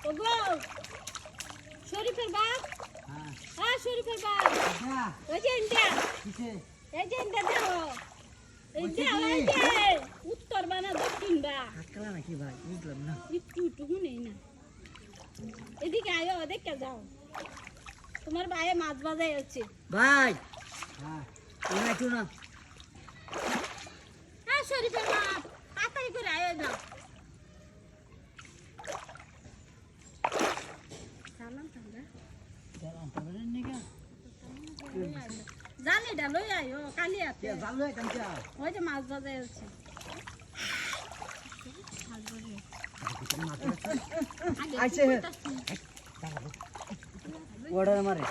ওগো শরীফের বাপ হ্যাঁ শরীফের বাপ ওই যে ইন্ডিয়া এই যে ইন্ডিয়া দেখো এই যে উত্তর বানা দক্ষিণ বা হাতকালা নাকি ভাই বুঝলাম না একটু নেই না এদিকে আয়ো দেখে যাও তোমার ভাইয়ে মাছ বাজাই হচ্ছে ভাই হ্যাঁ একটু না হ্যাঁ শরীফের বাপ তাড়াতাড়ি করে আয়ো যাও জানি ডা লই আয়ো কালি আছে জানো কাঞ্চা ওই যে মাছ বাজাই হচ্ছে আইছে ওড়া মারে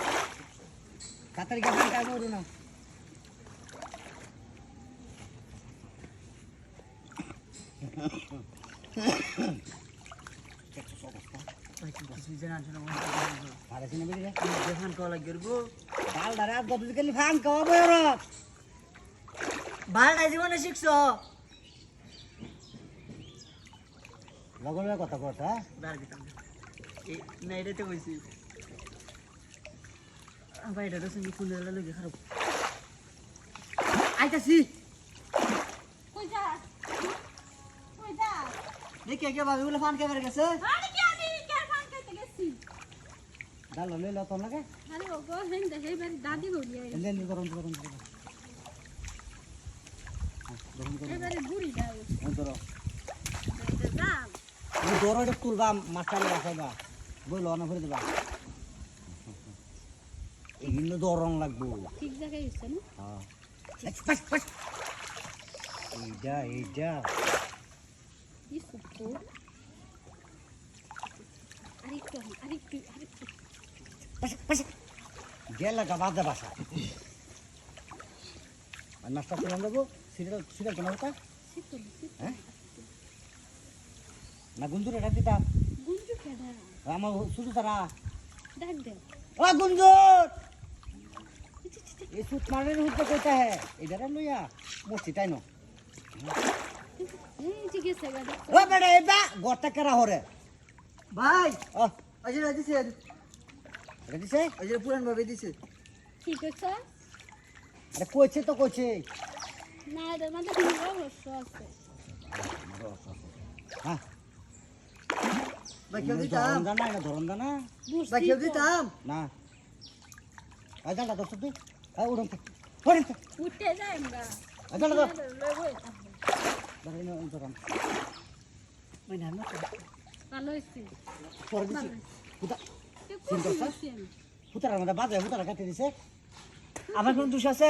কাতারি কা কাটা মরু না কথা কথা নাইটাতে কইছি ভাই এটা তো সঙ্গে কুলে লগে খারাপ আইতাছি কই যা দেখে কে ভাবি বলে ফান কেমন গেছে আরে কি আমি কে ফান করতে গেছি ডাল লইল তো লাগে আরে ওগো হেন দেখে বাড়ি দাদি গড়ি আই এলেন গরম এবারে বুড়ি দাও ধরো যাও এই দরটা তুলবা মাছালে রাখাইবা বই লনা ভরে দিবা এগুলো দরং লাগবো ঠিক জায়গায় হইছে না হ্যাঁ পাস এইটা কি সুতো আরেকটু পাস গেলা গাবাদা বাসা আর নাস্তা করে দেবো সিরিয়াল কেন ওটা হ্যাঁ না গুঞ্জুর এটা দিতা গুঞ্জু কেডা আমার শুধু তারা ডাক দে ও গুঞ্জুর ये सूत मारने में तो कहता है इधर लो या मोची टाइनो এই যে গেছে গাড়ি ओ बेटा ए बा गोटा करा हो रे भाई ओ अजय राजी से अजय पुरान भाभी दिसे কি কইছ अरे कोचे तो कोचे না এর মধ্যে কি রহস্য আছে हां भाई क्यों दिताम धरन दाना भाई क्यों दिताम ना আজানটা দছ তুই আ উড়ন পড়েন তো উঠে যায় আমরা আজানটা দাও লই ধরে নে উড়ন মই না না ভালো হইছে পড়ে দিছি পুতা কি করছিস পুতার মধ্যে বাজে পুতার কাটে দিছে আমার কোন দোষ আছে